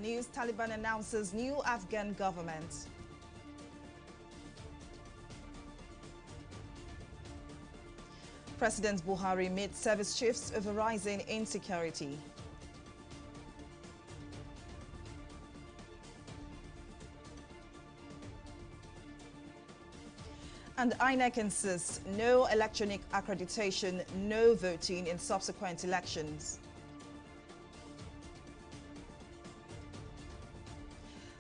news, Taliban announces new Afghan government. President Buhari meets service chiefs over rising insecurity. And INEC insists no electronic accreditation, no voting in subsequent elections.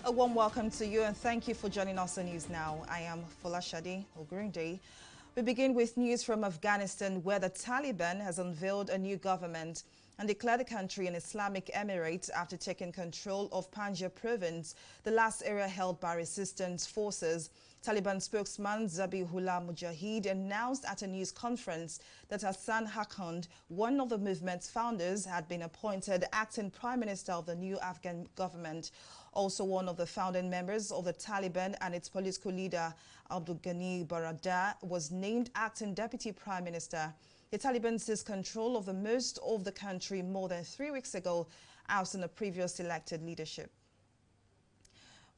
A warm welcome to you and thank you for joining us on News Now. I am Folashade Ogurinde. We begin with news from Afghanistan, where the Taliban has unveiled a new government and declared the country an Islamic emirate after taking control of Panjshir province, the last area held by resistance forces. Taliban spokesman Zabihullah Mujahid announced at a news conference that Hassan Haqqand, one of the movement's founders, had been appointed acting prime minister of the new Afghan government. Also, one of the founding members of the Taliban and its political leader, Abdul Ghani Baradar, was named acting deputy prime minister. The Taliban seized control of the most of the country more than 3 weeks ago, ousting the previous elected leadership.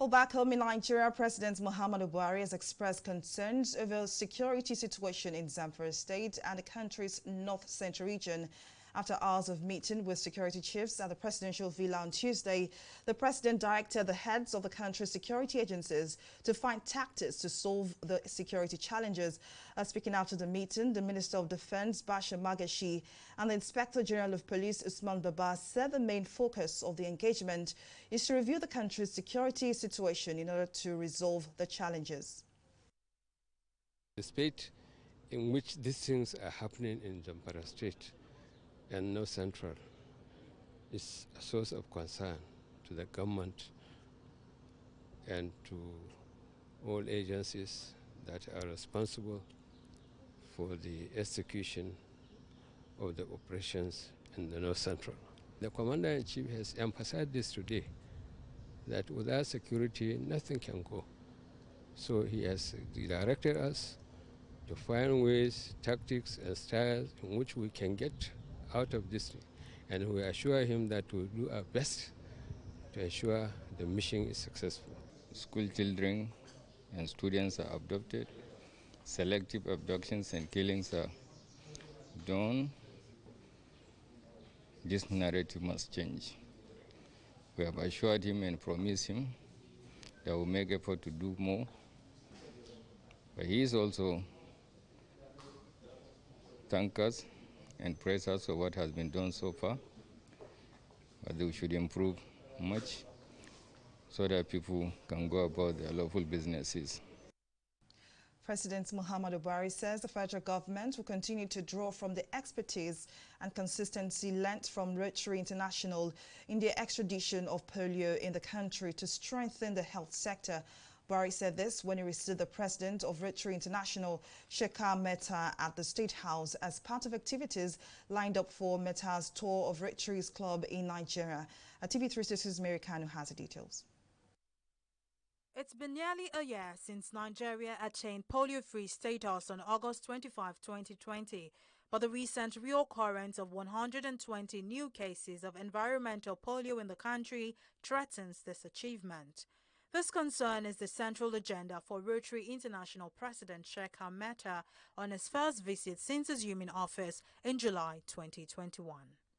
Well, back home in Nigeria, President Muhammadu Buhari has expressed concerns over the security situation in Zamfara State and the country's north-central region. After hours of meeting with security chiefs at the presidential villa on Tuesday, the president directed the heads of the country's security agencies to find tactics to solve the security challenges. Speaking after the meeting, the Minister of Defense, Bashir Magashi, and the Inspector General of Police, Usman Baba, said the main focus of the engagement is to review the country's security situation in order to resolve the challenges. The state in which these things are happening in Zamfara State and North Central is a source of concern to the government and to all agencies that are responsible for the execution of the operations in the North Central. The Commander-in-Chief has emphasized this today, that without security, nothing can go. So he has directed us to find ways, tactics, and styles in which we can get out of this, and we assure him that we'll do our best to ensure the mission is successful. School children and students are abducted, selective abductions and killings are done. This narrative must change. We have assured him and promised him that we'll make effort to do more, but he is also thanked us and praise us for what has been done so far, but we should improve much so that people can go about their lawful businesses. President Muhammadu Buhari says the federal government will continue to draw from the expertise and consistency lent from Rotary International in the extradition of polio in the country to strengthen the health sector. Buhari said this when he received the president of Rotary International, Shekhar Mehta, at the State House as part of activities lined up for Mehta's tour of Rotary's club in Nigeria. TV360's Mary Kanu has the details. It's been nearly a year since Nigeria attained polio-free status on August 25, 2020, but the recent reoccurrence of 120 new cases of environmental polio in the country threatens this achievement. This concern is the central agenda for Rotary International President Shekhar Mehta on his first visit since assuming office in July 2021.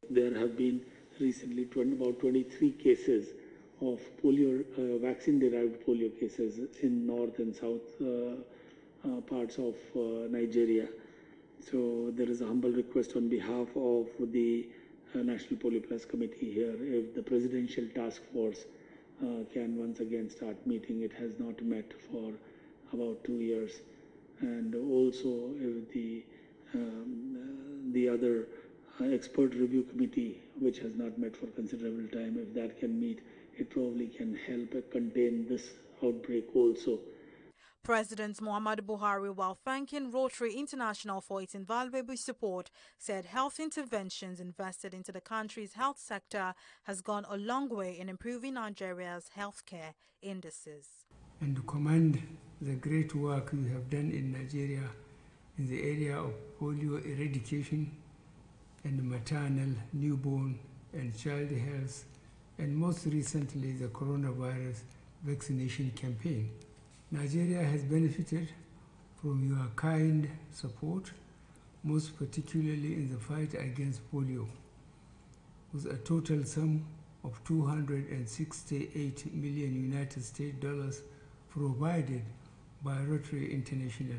There have been recently about 23 cases of polio, vaccine-derived polio cases in north and south parts of Nigeria. So there is a humble request on behalf of the National Polio Plus Committee here, if the Presidential Task Force can once again start meeting. It has not met for about 2 years, and also if the other expert review committee, which has not met for considerable time, if that can meet, it probably can help contain this outbreak also. President Muhammadu Buhari, while thanking Rotary International for its invaluable support, said health interventions invested into the country's health sector has gone a long way in improving Nigeria's healthcare indices. And to commend the great work you have done in Nigeria in the area of polio eradication and maternal, newborn and child health and most recently the coronavirus vaccination campaign. Nigeria has benefited from your kind support, most particularly in the fight against polio, with a total sum of $268 million United States dollars provided by Rotary International.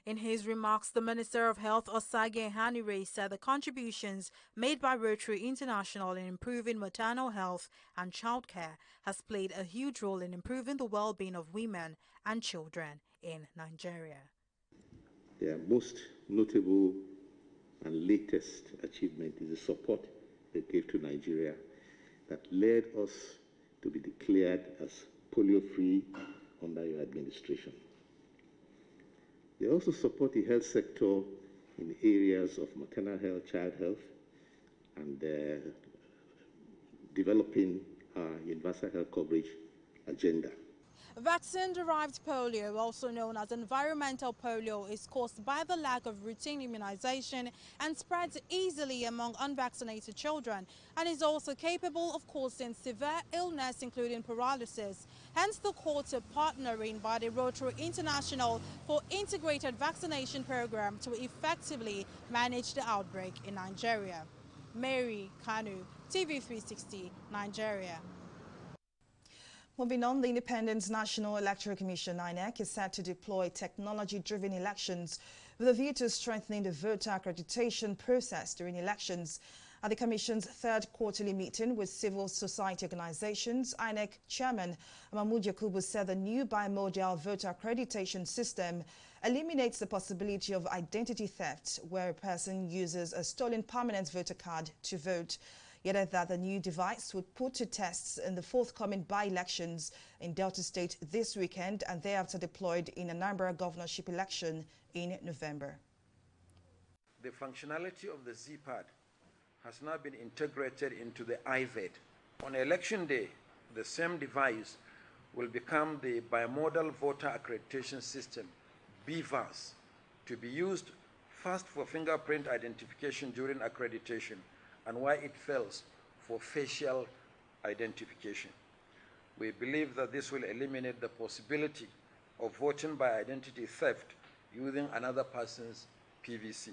In his remarks, the Minister of Health, Osage Hanire, said the contributions made by Rotary International in improving maternal health and childcare has played a huge role in improving the well-being of women and children in Nigeria. Their most notable and latest achievement is the support they gave to Nigeria that led us to be declared as polio-free under your administration. They also support the health sector in areas of maternal health, child health, and developing our universal health coverage agenda. Vaccine-derived polio, also known as environmental polio, is caused by the lack of routine immunization and spreads easily among unvaccinated children, and is also capable of causing severe illness, including paralysis. Hence, the courts are partnering by the Rotary International for integrated vaccination program to effectively manage the outbreak in Nigeria. Mary Kanu, TV360, Nigeria. Moving on, the Independent National Electoral Commission, INEC, is set to deploy technology-driven elections with a view to strengthening the voter accreditation process during elections. At the Commission's third quarterly meeting with civil society organizations, INEC Chairman Mahmoud Yakubu said the new bimodal voter accreditation system eliminates the possibility of identity theft where a person uses a stolen permanent voter card to vote. He added that the new device would put to tests in the forthcoming by-elections in Delta State this weekend and thereafter deployed in Anambra governorship election in November. The functionality of the Z-Pad has now been integrated into the IVED. On election day, the same device will become the bimodal voter accreditation system, BVAS, to be used first for fingerprint identification during accreditation, and why it fails for facial identification. We believe that this will eliminate the possibility of voting by identity theft using another person's PVC.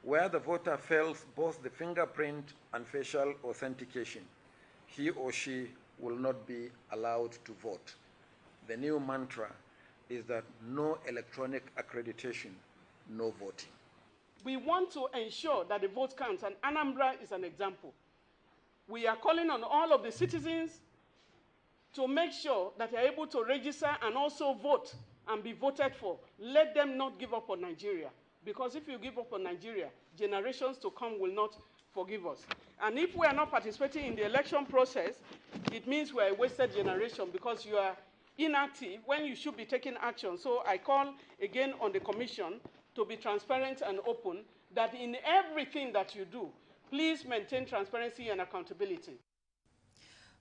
Where the voter fails both the fingerprint and facial authentication, he or she will not be allowed to vote. The new mantra is that no electronic accreditation, no voting. We want to ensure that the vote counts, and Anambra is an example. We are calling on all of the citizens to make sure that they are able to register and also vote and be voted for. Let them not give up on Nigeria, because if you give up on Nigeria, generations to come will not forgive us. And if we are not participating in the election process, it means we are a wasted generation because you are inactive when you should be taking action. So I call again on the Commission to be transparent and open, that in everything that you do, please maintain transparency and accountability.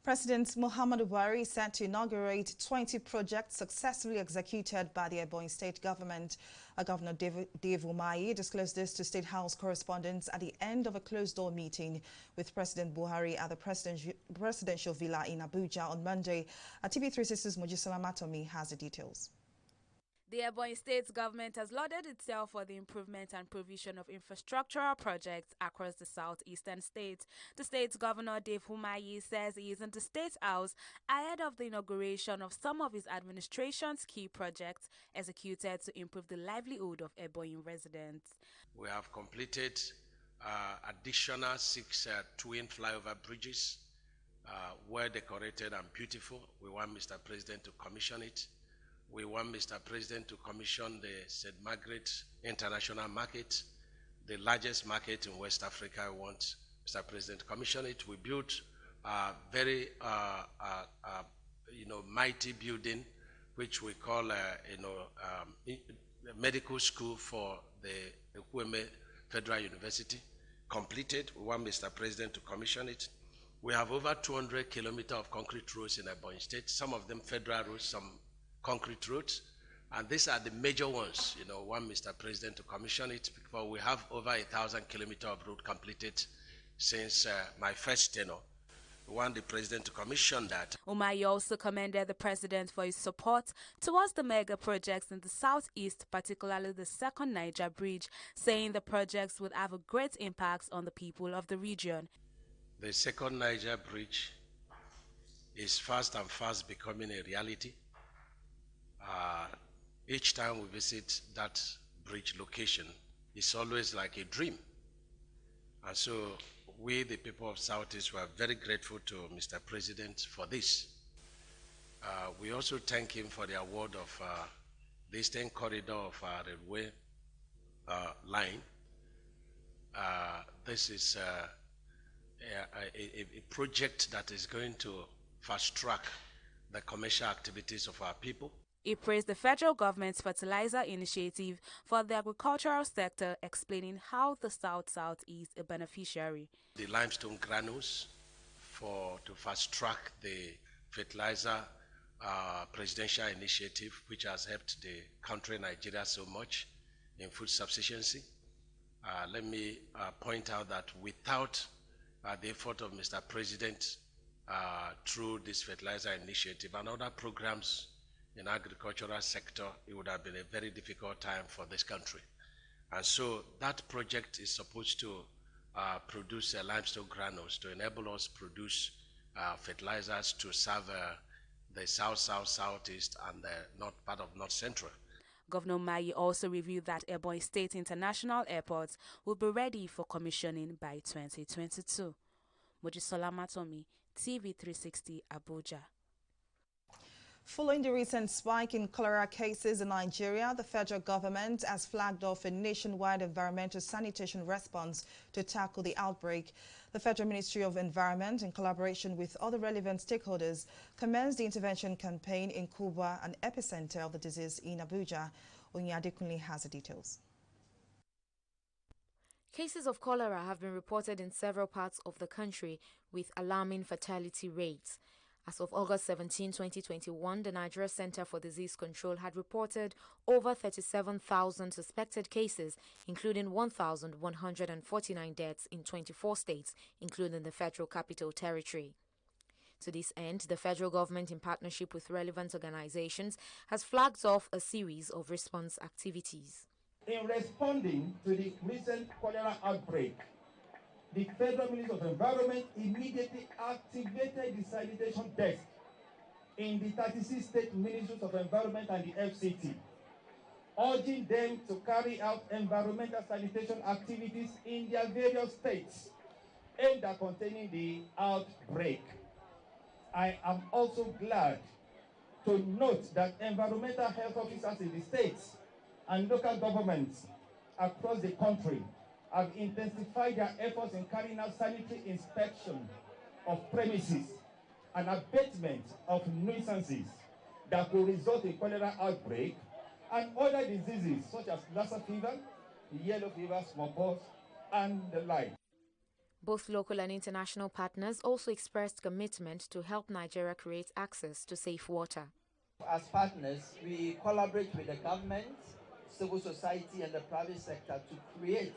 President Muhammadu Buhari is set to inaugurate 20 projects successfully executed by the Ebonyi State government. Governor Dave Umahi disclosed this to State House correspondents at the end of a closed-door meeting with President Buhari at the presidential villa in Abuja on Monday. TV360's Mojisola Matomi has the details. The Ebonyi State government has lauded itself for the improvement and provision of infrastructural projects across the southeastern states. The state's governor, Dave Umahi, says he is in the State House ahead of the inauguration of some of his administration's key projects executed to improve the livelihood of Ebonyi residents. We have completed additional 6 twin flyover bridges, well decorated and beautiful. We want Mr. President to commission it. We want Mr. President to commission the St. Margaret International Market, the largest market in West Africa. We want Mr. President to commission it. We built a very mighty building, which we call medical school for the Ekweme Federal University. Completed. We want Mr. President to commission it. We have over 200 kilometers of concrete roads in Ebonyi State, some of them federal roads, some concrete roads, and these are the major ones. Want Mr. President to commission it, because we have over 1,000 kilometers of road completed since my first tenure. We want the president to commission that. Umahi also commended the president for his support towards the mega projects in the southeast, particularly the second Niger Bridge, saying the projects would have a great impact on the people of the region. The second Niger Bridge is fast becoming a reality. Each time we visit that bridge location, it's always like a dream. And so we, the people of Southeast, were very grateful to Mr. President for this. We also thank him for the award of the Eastern Corridor of our railway line. This is a project that is going to fast-track the commercial activities of our people. He praised the federal government's fertilizer initiative for the agricultural sector, explaining how the South-South is a beneficiary. The limestone granules to fast-track the fertilizer presidential initiative, which has helped the country Nigeria so much in food sufficiency. Let me point out that without the effort of Mr. President through this fertilizer initiative and other programs in agricultural sector, it would have been a very difficult time for this country. And so that project is supposed to produce limestone granules to enable us produce fertilizers to serve the south, southeast, and the north part of north central. Governor Umahi also revealed that Ebonyi State International Airport will be ready for commissioning by 2022. Mojisola Matomi, TV360, Abuja. Following the recent spike in cholera cases in Nigeria, the federal government has flagged off a nationwide environmental sanitation response to tackle the outbreak. The Federal Ministry of Environment, in collaboration with other relevant stakeholders, commenced the intervention campaign in Kuba, an epicenter of the disease in Abuja. Onyadekunle has the details. Cases of cholera have been reported in several parts of the country with alarming fatality rates. As of August 17, 2021, the Nigeria Center for Disease Control had reported over 37,000 suspected cases, including 1,149 deaths in 24 states, including the Federal Capital Territory. To this end, the federal government, in partnership with relevant organizations, has flagged off a series of response activities. In responding to the recent cholera outbreak, the Federal Ministry of Environment immediately activated the sanitation desk in the 36 state ministries of environment and the FCT, urging them to carry out environmental sanitation activities in their various states aimed at containing the outbreak. I am also glad to note that environmental health officers in the states and local governments across the country have intensified their efforts in carrying out sanitary inspection of premises and abatement of nuisances that will result in cholera outbreak and other diseases such as Lassa fever, yellow fever, smallpox, and the like. Both local and international partners also expressed commitment to help Nigeria create access to safe water. As partners, we collaborate with the government, civil society, and the private sector to create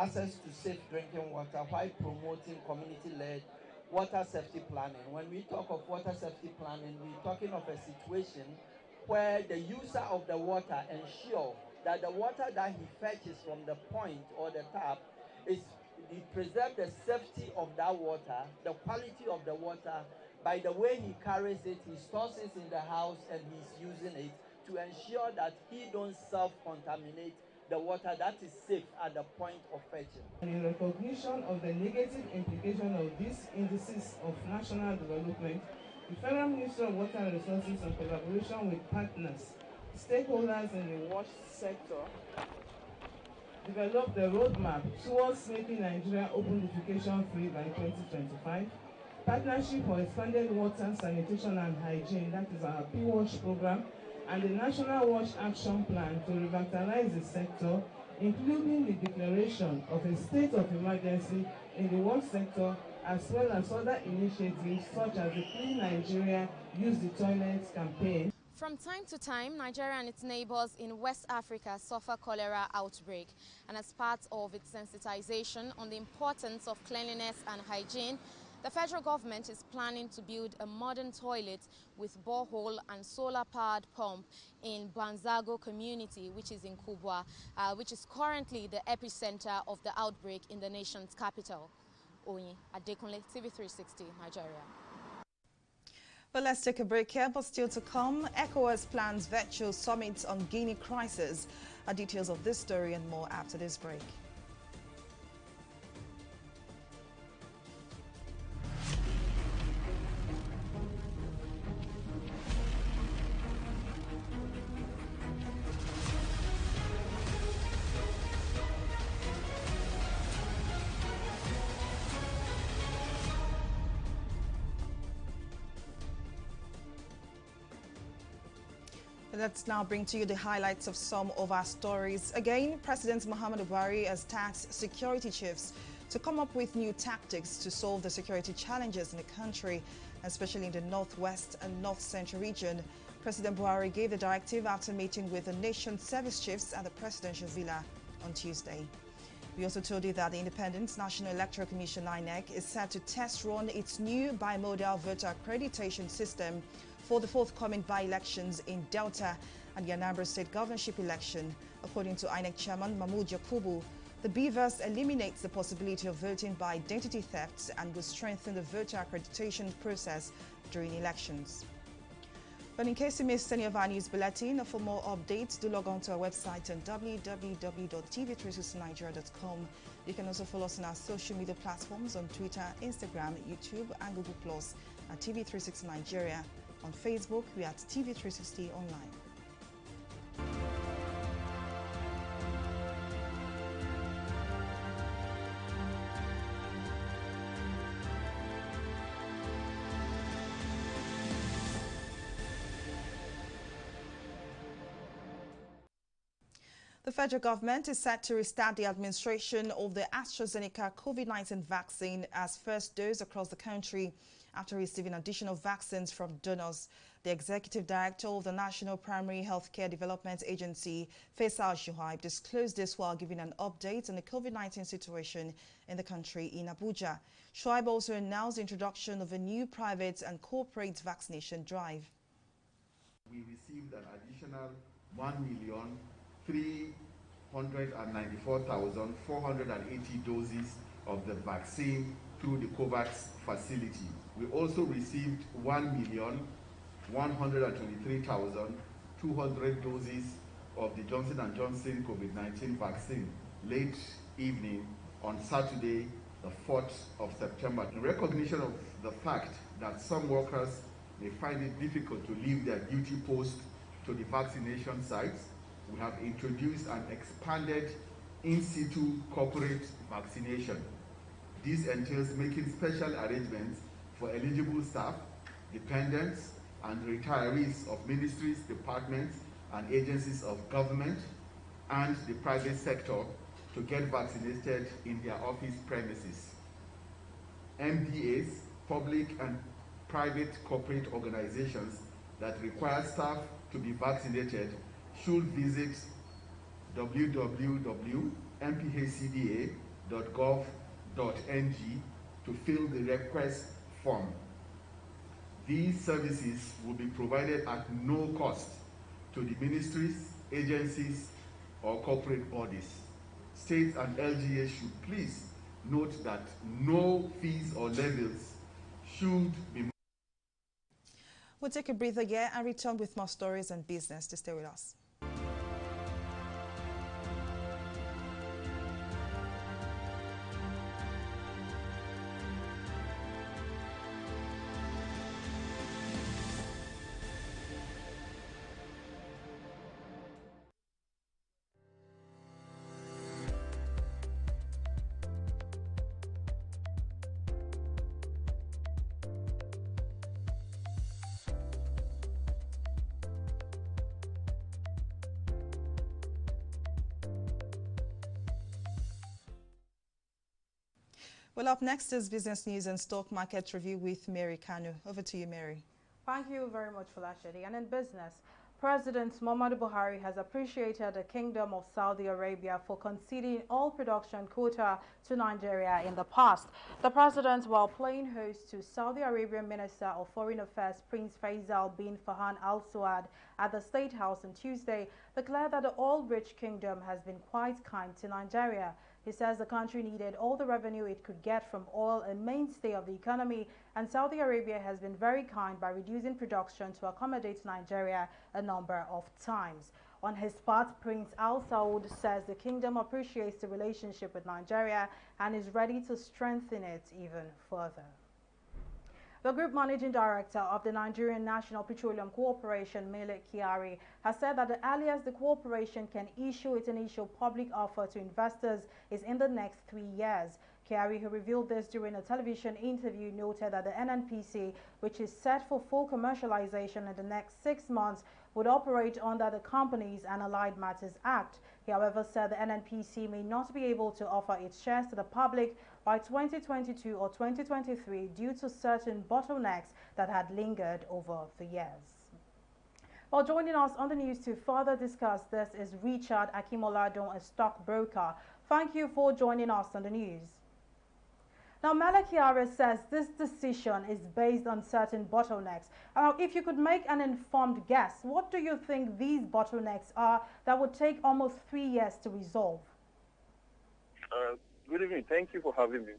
access to safe drinking water while promoting community-led water safety planning. When we talk of water safety planning, we're talking of a situation where the user of the water ensure that the water that he fetches from the point or the tap is he preserve the safety of that water, the quality of the water, by the way he carries it, he stores it in the house, and he's using it to ensure that he don't self-contaminate the water that is safe at the point of fetching. And in recognition of the negative implication of these indices of national development, the Federal Ministry of Water and Resources, in collaboration with partners, stakeholders in the wash sector, developed a roadmap towards making Nigeria open defecation free by 2025, Partnership for Expanded Water, Sanitation and Hygiene, that is our P-WASH program, and the National WASH Action Plan to revitalize the sector, including the declaration of a state of emergency in the wash sector, as well as other initiatives such as the Clean Nigeria, Use the Toilets campaign. From time to time, Nigeria and its neighbors in West Africa suffer cholera outbreak, and as part of its sensitization on the importance of cleanliness and hygiene, The federal government is planning to build a modern toilet with borehole and solar-powered pump in Banzago community, which is in Kubwa, which is currently the epicenter of the outbreak in the nation's capital. Oyin Adekunle, TV360, Nigeria. Well, let's take a break here, but still to come, ECOWAS plans virtual summit on Guinea crisis. Details of this story and more after this break. Let's now bring to you the highlights of some of our stories. Again, President Muhammadu Buhari has tasked security chiefs to come up with new tactics to solve the security challenges in the country, especially in the northwest and north central region. President Buhari gave the directive after meeting with the nation's service chiefs at the presidential villa on Tuesday. We also told you that the Independent National Electoral Commission INEC is set to test run its new bimodal voter accreditation system for the forthcoming by-elections in Delta and the Anambra State governorship election. According to INEC Chairman Mahmood Yakubu, the BVAS eliminates the possibility of voting by identity thefts and will strengthen the voter accreditation process during elections. But in case you missed any of our news bulletin, or for more updates, do log on to our website on www.tv360nigeria.com. You can also follow us on our social media platforms on Twitter, Instagram, YouTube, and Google Plus at TV360 Nigeria. On Facebook, we are at TV360 Online. The federal government is set to restart the administration of the AstraZeneca COVID-19 vaccine as first dose across the country after receiving additional vaccines from donors. The executive director of the National Primary Healthcare Development Agency, Faisal Shuaib, disclosed this while giving an update on the COVID-19 situation in the country in Abuja. Shuaib also announced the introduction of a new private and corporate vaccination drive. We received an additional 1,394,480 doses of the vaccine through the COVAX facility. We also received 1,123,200 doses of the Johnson & Johnson COVID-19 vaccine late evening on Saturday, the 4th of September. In recognition of the fact that some workers may find it difficult to leave their duty post to the vaccination sites, we have introduced an expanded in-situ corporate vaccination. This entails making special arrangements for eligible staff, dependents, and retirees of ministries, departments, and agencies of government and the private sector to get vaccinated in their office premises. MPAs, public and private corporate organizations that require staff to be vaccinated should visit www.mphcda.gov.ng to fill the request form. These services will be provided at no cost to the ministries, agencies, or corporate bodies. States and LGAs should please note that no fees or levies should be. We'll take a breather here and return with more stories and business. To stay with us. Well, up next is business news and stock market review with Mary Kanu. Over to you, Mary. Thank you very much for that, Shadi. And in business, President Muhammadu Buhari has appreciated the Kingdom of Saudi Arabia for conceding all production quota to Nigeria in the past. The president, while playing host to Saudi Arabian Minister of Foreign Affairs Prince Faisal bin Farhan Al Saud at the State House on Tuesday, declared that the oil-rich kingdom has been quite kind to Nigeria. He says the country needed all the revenue it could get from oil, a mainstay of the economy, and Saudi Arabia has been very kind by reducing production to accommodate Nigeria a number of times. On his part, Prince Al Saud says the kingdom appreciates the relationship with Nigeria and is ready to strengthen it even further. The Group Managing Director of the Nigerian National Petroleum Corporation, Mele Kyari, has said that the earliest the corporation can issue its initial public offer to investors is in the next 3 years. Kyari, who revealed this during a television interview, noted that the NNPC, which is set for full commercialization in the next 6 months, would operate under the Companies and Allied Matters Act. He, however, said the NNPC may not be able to offer its shares to the public by 2022 or 2023 due to certain bottlenecks that had lingered over the years. Well, joining us on the news to further discuss this is Richard Akimoladon, a stockbroker. Thank you for joining us on the news. Now, Mele Kyari says this decision is based on certain bottlenecks. If you could make an informed guess, what do you think these bottlenecks are that would take almost 3 years to resolve? Good evening. Thank you for having me.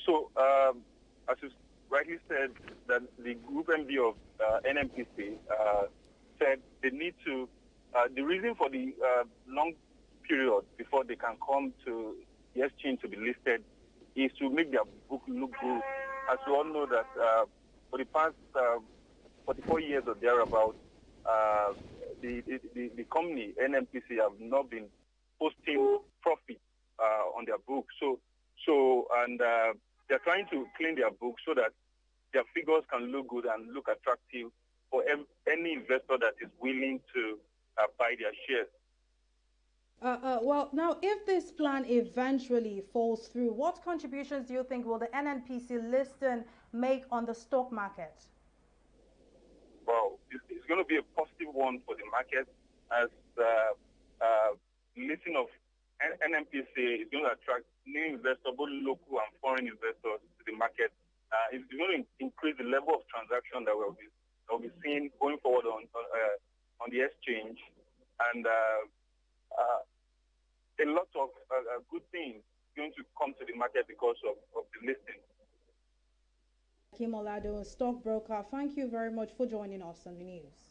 So, as you rightly said, that the Group MD of NNPC said they need to, the reason for the long period before they can come to the exchange to be listed is to make their book look good. As you all know that for the past 44 years or thereabouts, the company, NNPC, have not been posting profit on their books. And they're trying to clean their books so that their figures can look good and look attractive for any investor that is willing to buy their shares. Well, now, if this plan eventually falls through, what contributions do you think will the NNPC listing make on the stock market? Well, it's going to be a positive one for the market, as listing of NNPC is going to attract new investors, both local and foreign investors, to the market. It's going to increase the level of transaction that we'll be seeing going forward on the exchange, and a lot of good things going to come to the market because of the listing. Akimolado, stockbroker, thank you very much for joining us on the news.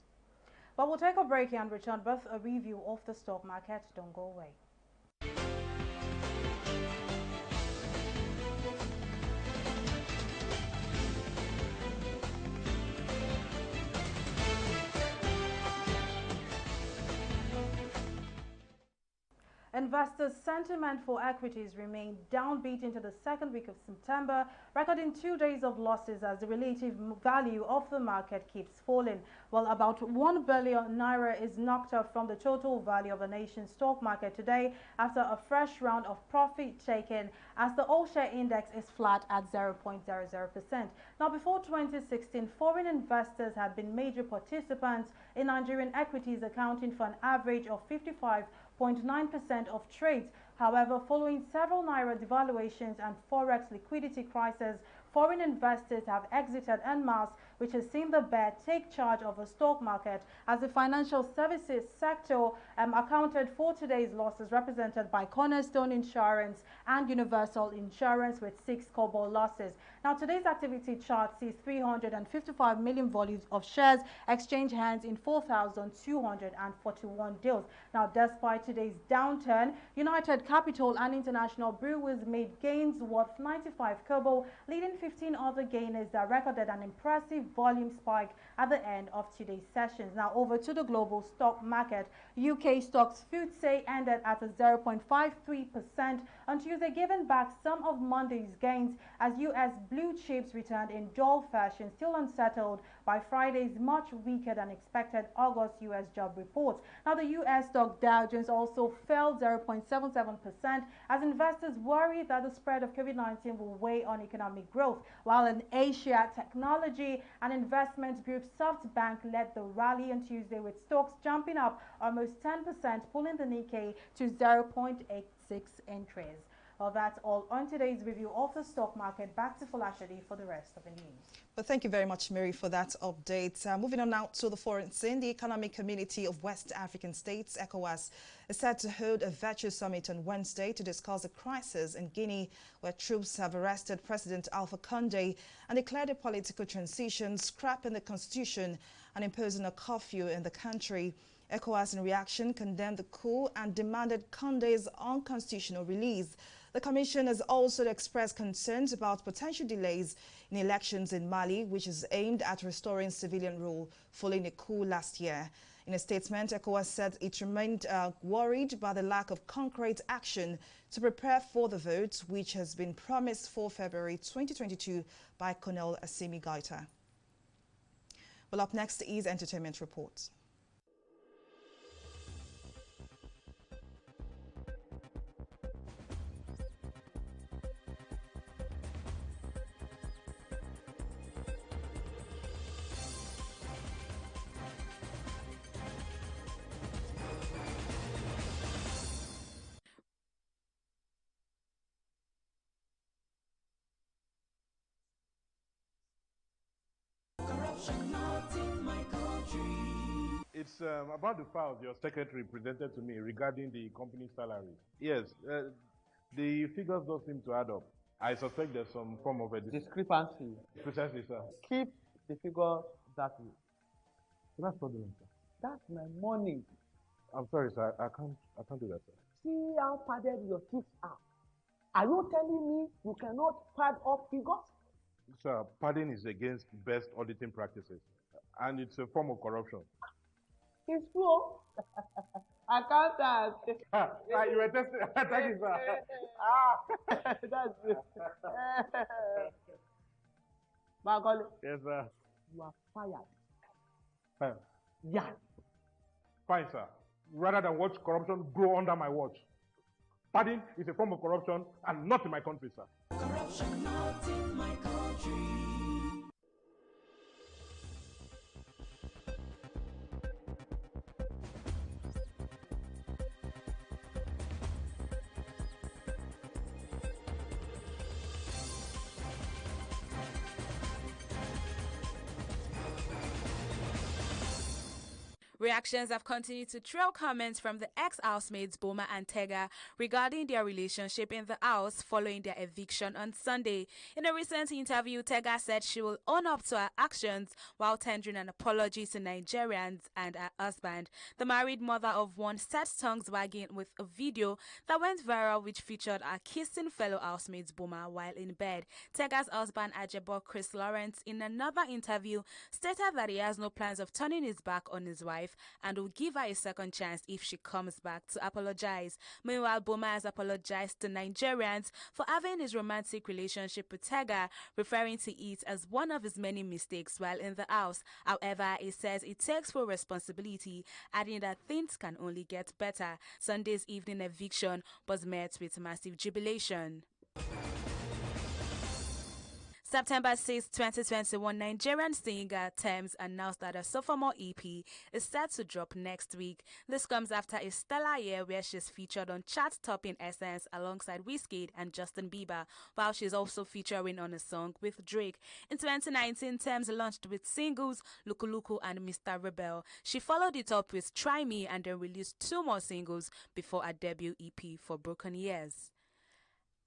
Well, we'll take a break and return with a review of the stock market. Don't go away. Investors' sentiment for equities remained downbeat into the second week of September, recording 2 days of losses as the relative value of the market keeps falling. While about 1 billion naira is knocked off from the total value of the nation's stock market today after a fresh round of profit taken, as the all-share index is flat at 0.00%. Now, before 2016, foreign investors had been major participants in Nigerian equities, accounting for an average of 55.9% of trades. However, following several naira devaluations and forex liquidity crisis, foreign investors have exited en masse, which has seen the bear take charge of the stock market, as the financial services sector accounted for today's losses, represented by Cornerstone Insurance and Universal Insurance with 6 kobo losses. Now, today's activity chart sees 355 million volumes of shares exchange hands in 4,241 deals. Now, despite today's downturn, United Capital and International Brewers made gains worth 95 kobo, leading 15 other gainers that recorded an impressive volume spike at the end of today's sessions. Now, over to the global stock market. UK stocks FTSE ended at a 0.53% on Tuesday, giving back some of Monday's gains as U.S. blue chips returned in dull fashion, still unsettled by Friday's much weaker than expected August U.S. job report. Now, the U.S. stock Dow Jones also fell 0.77% as investors worry that the spread of COVID-19 will weigh on economic growth, while in Asia, technology and investment group SoftBank led the rally on Tuesday, with stocks jumping up almost 10%, pulling the Nikkei to 0.86 increase. Well, that's all on today's review of the stock market. Back to Folashade for the rest of the news. Well, thank you very much, Mary, for that update. Moving on now to the foreign scene, the Economic Community of West African States, ECOWAS, is set to hold a virtual summit on Wednesday to discuss the crisis in Guinea, where troops have arrested President Alpha Condé and declared a political transition, scrapping the constitution and imposing a curfew in the country. ECOWAS, in reaction, condemned the coup and demanded Condé's unconstitutional release. The Commission has also expressed concerns about potential delays in elections in Mali, which is aimed at restoring civilian rule following a coup last year. In a statement, ECOWAS said it remained worried by the lack of concrete action to prepare for the vote, which has been promised for February 2022 by Colonel Assimi Goïta. Well, up next is Entertainment Reports. It's about the files your secretary presented to me regarding the company's salary. Yes, the figures don't seem to add up. I suspect there's some form of a discrepancy. Precisely, sir. Keep the figure that way. That's fraudulent, sir. That's my money. I'm sorry, sir. I can't do that, sir. See how padded your teeth are. Are you telling me you cannot pad up figures? Sir, padding is against best auditing practices, and it's a form of corruption. It's true. Accountant. You were testing. Thank you, sir. That's it. Bagole. Yes, sir. You are fired. Fine. Yeah. Fine, sir. Rather than watch corruption grow under my watch. Padding is a form of corruption and not in my country, sir. Corruption not in my country. Reactions have continued to trail comments from the ex-housemates Boma and Tega regarding their relationship in the house following their eviction on Sunday. In a recent interview, Tega said she will own up to her actions while tendering an apology to Nigerians and her husband. The married mother of one set tongues wagging with a video that went viral, which featured her kissing fellow housemates Boma while in bed. Tega's husband Ajebo Chris Lawrence, in another interview, stated that he has no plans of turning his back on his wife and will give her a second chance if she comes back to apologize. Meanwhile, Boma has apologized to Nigerians for having his romantic relationship with Tega, referring to it as one of his many mistakes while in the house. However, he says it takes full responsibility, adding that things can only get better. Sunday's evening eviction was met with massive jubilation. September 6, 2021, Nigerian singer Tems announced that her sophomore EP is set to drop next week. This comes after a stellar year where she's featured on chart-topping Essence alongside Wizkid and Justin Bieber, while she's also featuring on a song with Drake. In 2019, Tems launched with singles Luku Luku and Mr. Rebel. She followed it up with Try Me and then released 2 more singles before her debut EP for Broken Years.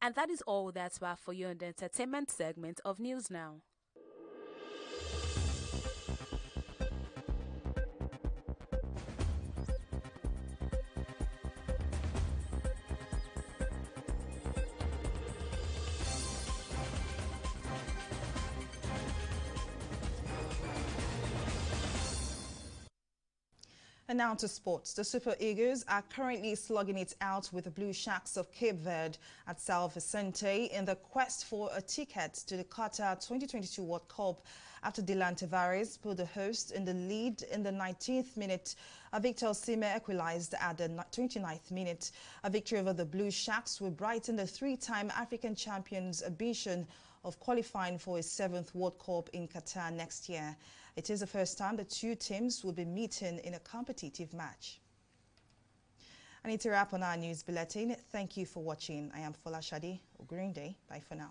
And that is all that's worth for you in the entertainment segment of News Now. And now to sports. The Super Eagles are currently slugging it out with the Blue Sharks of Cape Verde at São Vicente in the quest for a ticket to the Qatar 2022 World Cup after Dylan Tavares put the host in the lead in the 19th minute. Victor Osimhen equalized at the 29th minute. A victory over the Blue Sharks will brighten the three-time African champions' ambition of qualifying for a 7th World Cup in Qatar next year. It is the first time the two teams will be meeting in a competitive match. I need to wrap on our news bulletin. Thank you for watching. I am Fola Shadi. Ogurinde. Bye for now.